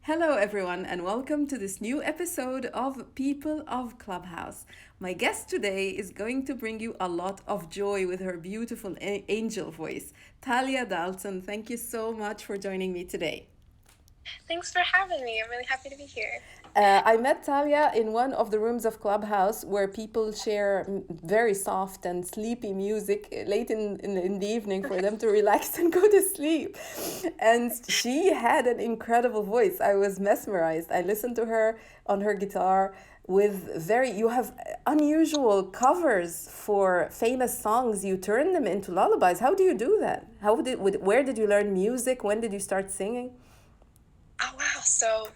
Hello, everyone, and welcome to this new episode of People of Clubhouse. My guest today is going to bring you a lot of joy with her beautiful angel voice. Talia Dalton, thank you so much for joining me today. Thanks for having me. I'm really happy to be here. I met Talia in one of the rooms of Clubhouse where people share very soft and sleepy music late in the evening for them to relax and go to sleep. And she had an incredible voice. I was mesmerized. I listened to her on her guitar you have unusual covers for famous songs. You turn them into lullabies. How do you do that? Where did you learn music? When did you start singing? Oh, wow. So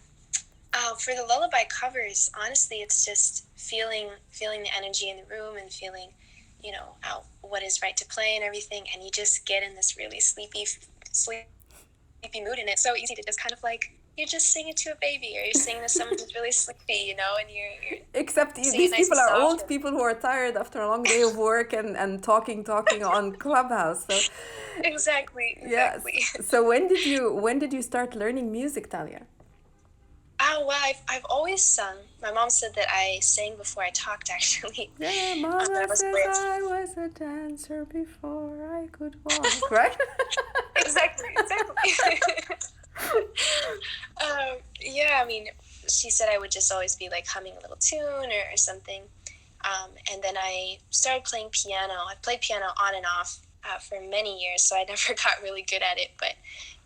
for the lullaby covers, honestly, it's just feeling the energy in the room and feeling, what is right to play and everything. And you just get in this really sleepy mood. And it's so easy to just kind of like, you're just singing to a baby or you're singing to someone who's really sleepy, and you're Except these nice people are old and people who are tired after a long day of work and talking on Clubhouse. So Exactly. So when did you start learning music, Talia? Oh, well, I've always sung. My mom said that I sang before I talked, actually. Yeah, Mama says I was a dancer before I could walk, right? Exactly. Yeah, I mean, she said I would just always be like humming a little tune or something. And then I started playing piano. I played piano on and off for many years, so I never got really good at it, but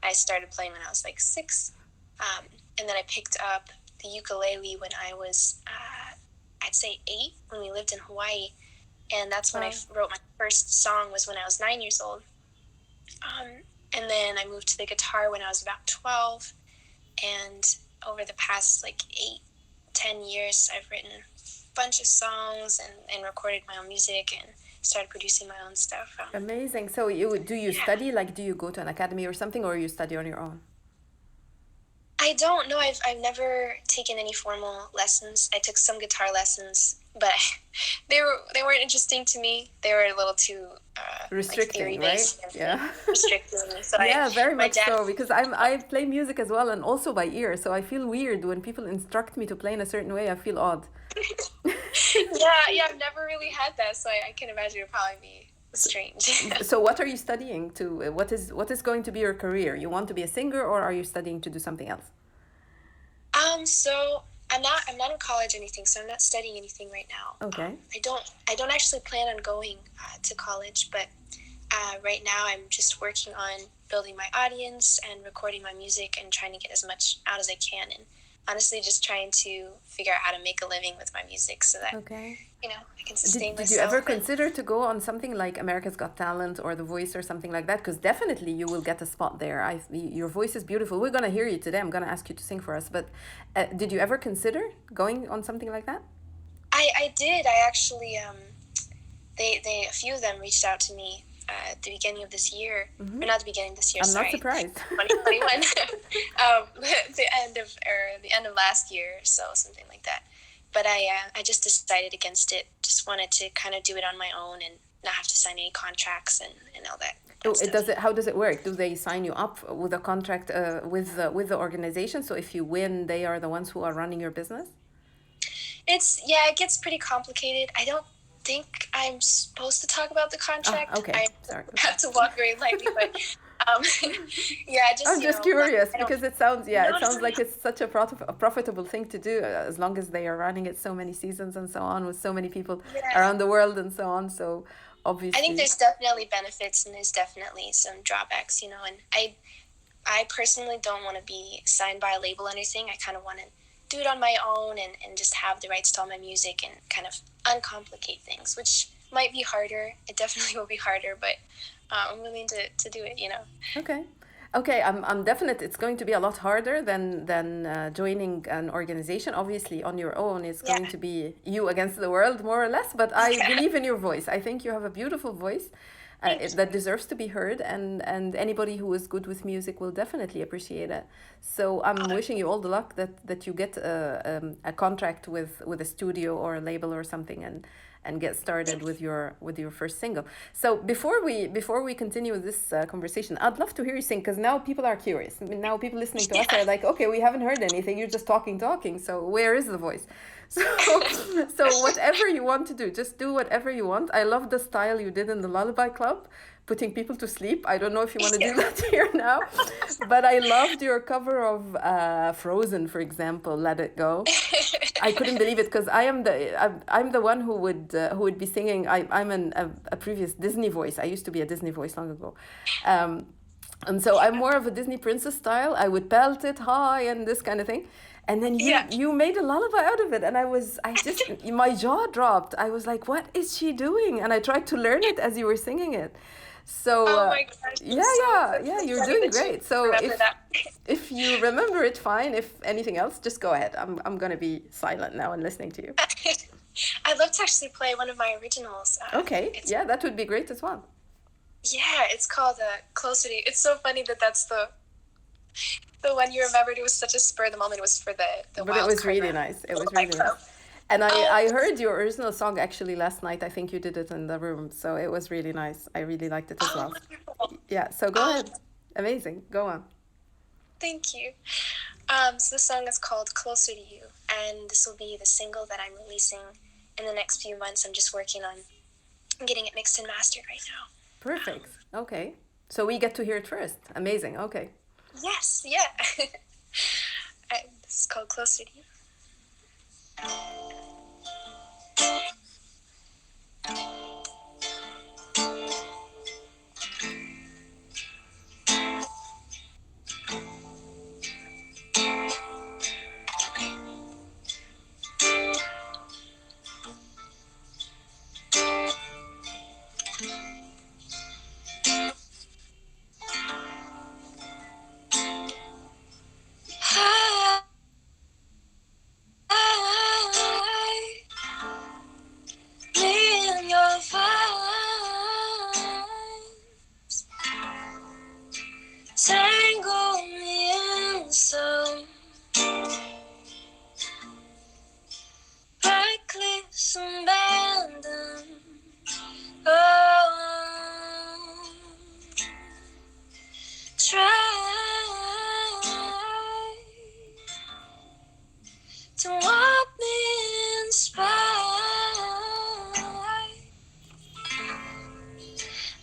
I started playing when I was like 6. And then I picked up the ukulele when I was, I'd say 8, when we lived in Hawaii. And that's when I wrote my first song, was when I was 9 years old. And then I moved to the guitar when I was about 12. And over the past like 8-10 years, I've written a bunch of songs and recorded my own music and started producing my own stuff. Amazing. So do you study, like do you go to an academy or something, or you study on your own? I don't know. I've never taken any formal lessons. I took some guitar lessons, but they weren't interesting to me. They were a little too Restricting, like right? Yeah. restricting. So Yeah, very my much dad, so, because I play music as well, and also by ear. So I feel weird when people instruct me to play in a certain way. I feel odd. yeah, I've never really had that, so I can imagine it would probably be strange. So what are you studying to? What is going to be your career? You want to be a singer, or are you studying to do something else? So I'm not in college or anything, so I'm not studying anything right now. Okay. I don't actually plan on going to college, but right now I'm just working on building my audience and recording my music and trying to get as much out as I can, and honestly just trying to figure out how to make a living with my music so that Okay. I can sustain Did you myself. ever consider to go on something like America's Got Talent or The Voice or something like that? Because definitely you will get a spot there. Your voice is beautiful. We're gonna hear you today. I'm gonna ask you to sing for us. But did you ever consider going on something like that? I did. I actually they a few of them reached out to me at the beginning of this year, or not the beginning of this year. I'm sorry, not surprised. 2021, the end of last year or so, something like that. But I just decided against it. Just wanted to kind of do it on my own and not have to sign any contracts and all that. How does it work? Do they sign you up with a contract with the organization? So if you win, they are the ones who are running your business? It gets pretty complicated. I don't think I'm supposed to talk about the contract. Okay. Sorry. Have to walk very lightly, but I'm just curious because it sounds like it's such a profitable thing to do, as long as they are running it so many seasons and so on, with so many people around the world and so on. So obviously, I think there's definitely benefits and there's definitely some drawbacks, and I personally don't want to be signed by a label or anything. I kind of want to do it on my own and just have the rights to all my music and kind of uncomplicate things, which might be harder. It definitely will be harder, but I'm willing to do it, Okay, I'm definite. It's going to be a lot harder than joining an organization. Obviously, on your own, it's going to be you against the world, more or less. But I believe in your voice. I think you have a beautiful voice that deserves to be heard, and anybody who is good with music will definitely appreciate it. So I'm wishing you all the luck that you get a contract with a studio or a label or something, and get started with your first single. So before we continue with this conversation, I'd love to hear you sing, because now people are curious. I mean, now people listening to us are like, okay, we haven't heard anything. You're just talking. So where is the voice? So so whatever you want to do, just do whatever you want. I love the style you did in the Lullaby Club, putting people to sleep. I don't know if you want to do that here now, but I loved your cover of Frozen, for example, Let It Go. I couldn't believe it, because I'm the one who would be singing. I'm a previous Disney voice. I used to be a Disney voice long ago. And so I'm more of a Disney princess style. I would belt it high and this kind of thing. And then you made a lullaby out of it. And my jaw dropped. I was like, what is she doing? And I tried to learn it as you were singing it. So Oh my gosh. you're doing great. So if you remember it, fine. If anything else, just go ahead. I'm gonna be silent now and listening to you. I'd love to actually play one of my originals. Okay, that would be great as well. Yeah, it's called Closer to You. It's so funny that that's the one you remembered. It was such a spur of the moment. It was for the But it was really nice. It was really nice. And I heard your original song actually last night. I think you did it in the room. So it was really nice. I really liked it as well. Wonderful. Yeah, so go ahead. Amazing. Go on. Thank you. So the song is called Closer to You, and this will be the single that I'm releasing in the next few months. I'm just working on getting it mixed and mastered right now. Perfect. Okay. So we get to hear it first. Amazing. Okay. Yes, yeah. This is called Closer to You.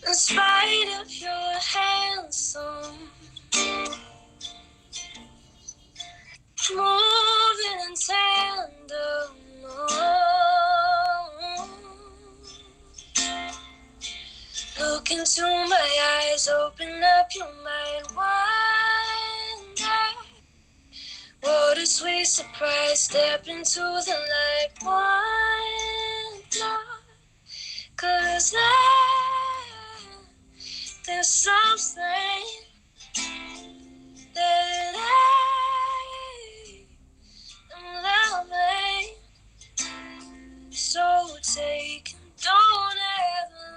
In spite of your handsome, moving in tandem, look into my eyes, open up your mind wide. What a sweet surprise, step into the light, one night. 'Cause there's something that I am loving. So take, don't ever.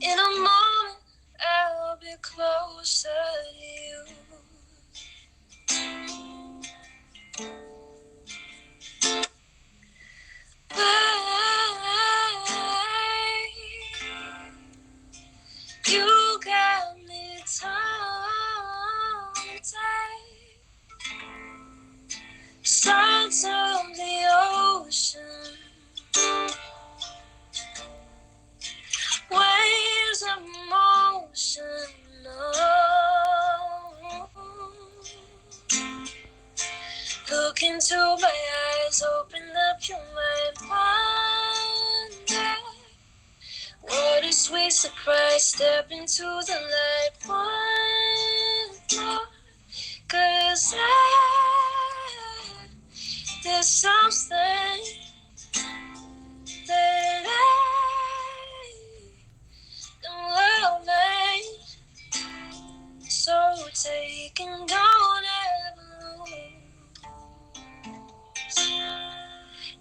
In a moment, I'll be closer to you. You got me tongue-tied. Sounds of the ocean, waves of motion. Look into my eyes, open up your mind, wonder. What a sweet surprise, step into the light, one more. 'Cause there's something that I am loving. So take and don't ever lose.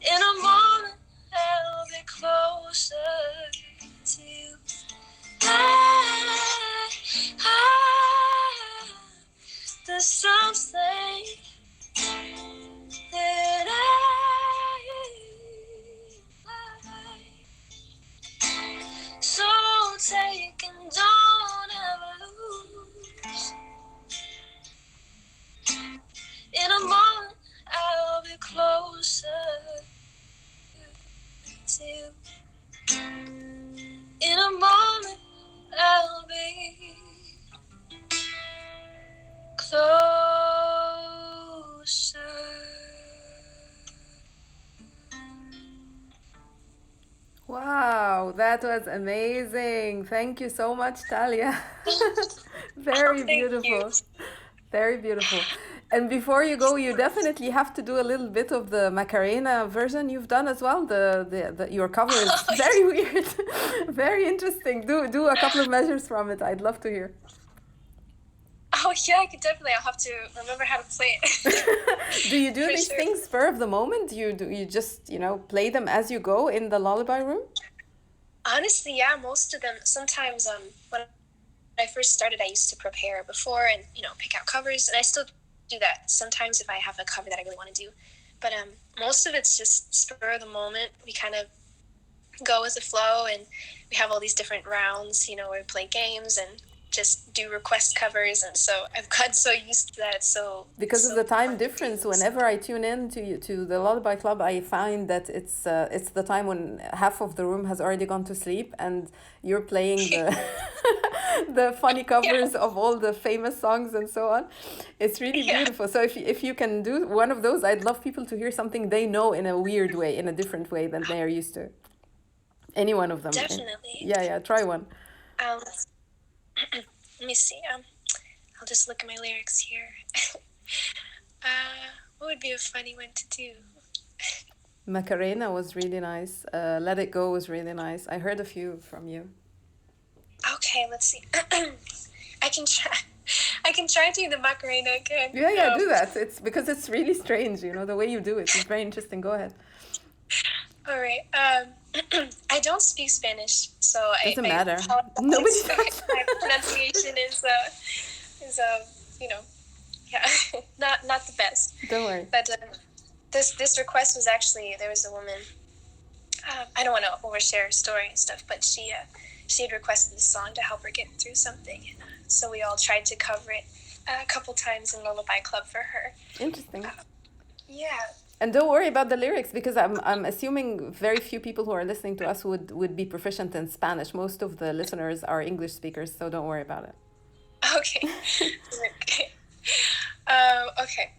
In a moment, I'll be closer to you. There's something that I That was amazing. Thank you so much, Talia. Very Thank you. beautiful. Very beautiful. And before you go, you definitely have to do a little bit of the Macarena version you've done as well. Your cover is very weird, very interesting. Do a couple of measures from it. I'd love to hear. Oh yeah, I could definitely. I'll have to remember how to play it. Do you do For these sure. things spur of the moment? You just play them as you go in the lullaby room? Honestly, yeah, most of them. Sometimes when I first started, I used to prepare before and pick out covers, and I still do that sometimes if I have a cover that I really want to do. But most of it's just spur of the moment. We kind of go with the flow, and we have all these different rounds, where we play games and just do request covers, and so I've gotten so used to that. So Because of the fun time to difference, do. whenever I tune in to the Lullaby Club, I find that it's the time when half of the room has already gone to sleep, and you're playing the the funny covers of all the famous songs and so on. It's really Yeah, beautiful. So if you can do one of those, I'd love people to hear something they know in a weird way, in a different way than they are used to. Any one of them. definitely. Yeah, try one. Um, let me see. I'll just look at my lyrics here. What would be a funny one to do? Macarena was really nice. Let It Go was really nice. I heard a few from you. Okay, let's see. I can try. I can try doing the Macarena again. Yeah, do that. It's because it's really strange, the way you do it. It's very interesting. Go ahead. All right. I don't speak Spanish, so Doesn't I matter. apologize. Nobody does. My pronunciation is yeah, not the best. Don't worry. But this request was actually, there was a woman. I don't want to overshare her story and stuff, but she had requested this song to help her get through something, and so we all tried to cover it a couple times in Lullaby Club for her. Interesting. Yeah. And don't worry about the lyrics, because I'm assuming very few people who are listening to us would be proficient in Spanish. Most of the listeners are English speakers, so don't worry about it. Okay. Okay. Okay.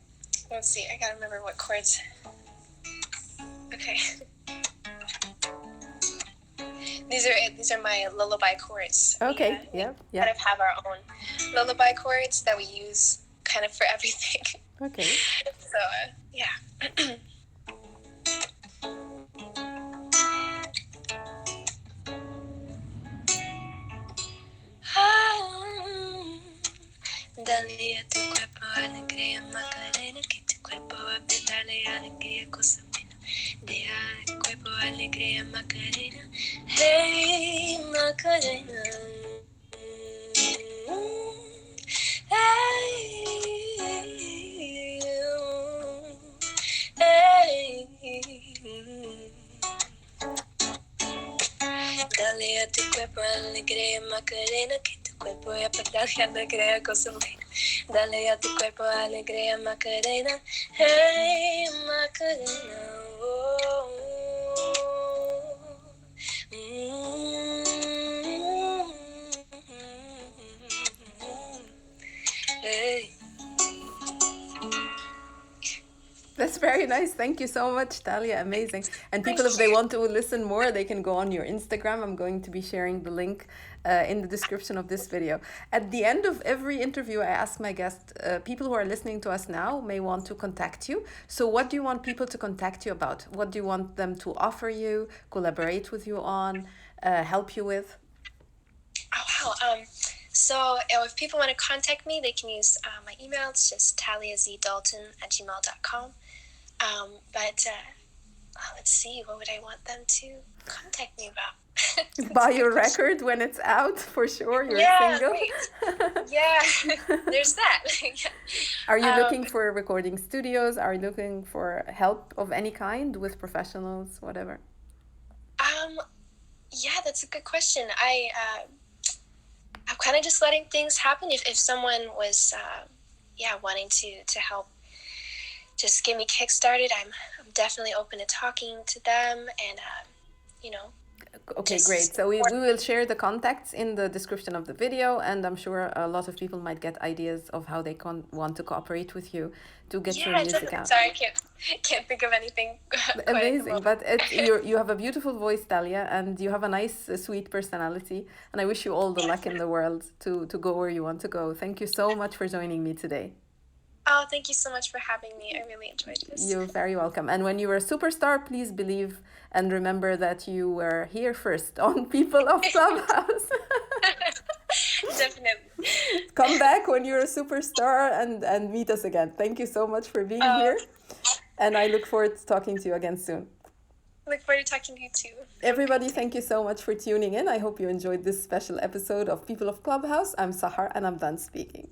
Let's see. I gotta remember what chords. Okay. These are my lullaby chords. Okay. We Yeah. kind of have our own lullaby chords that we use kind of for everything. Okay. So yeah. Dale a tu cuerpo alegría, Macarena, que tu cuerpo va a darle alegría, cosa buena. Deja el cuerpo alegría, Macarena. Hey, Macarena. Hey, hey. Dale a tu cuerpo alegría, Macarena, que tu cuerpo va a darle alegría, cosa buena. Dale a tu cuerpo alegría, Macarena. Hey, Macarena. Oh, Hey. That's very nice. Thank you so much, Talia. Amazing. And people, if they want to listen more, they can go on your Instagram. I'm going to be sharing the link in the description of this video. At the end of every interview, I ask my guests, people who are listening to us now may want to contact you. So what do you want people to contact you about? What do you want them to offer you, collaborate with you on, help you with? Oh, wow. So if people want to contact me, they can use my email. It's just taliazdalton@gmail.com. But let's see, what would I want them to contact me about? Buy your record when it's out, for sure. You're single. Right. Yeah, there's that. Are you looking for recording studios? Are you looking for help of any kind with professionals, whatever? Yeah, that's a good question. I'm kind of just letting things happen. If someone was, wanting to help, just get me kickstarted, I'm definitely open to talking to them and, Okay, just great. So we support. will share the contacts in the description of the video, and I'm sure a lot of people might get ideas of how they want to cooperate with you to get your Yeah, music definitely. out. Sorry, I can't think of anything quite at the Amazing, moment. but you have a beautiful voice, Talia, and you have a nice, sweet personality, and I wish you all the luck in the world to go where you want to go. Thank you so much for joining me today. Oh, thank you so much for having me. I really enjoyed this. You're very welcome. And when you were a superstar, please believe and remember that you were here first on People of Clubhouse. Definitely. Come back when you're a superstar and meet us again. Thank you so much for being here. And I look forward to talking to you again soon. Look forward to talking to you too. Everybody, thank you so much for tuning in. I hope you enjoyed this special episode of People of Clubhouse. I'm Sahar and I'm done speaking.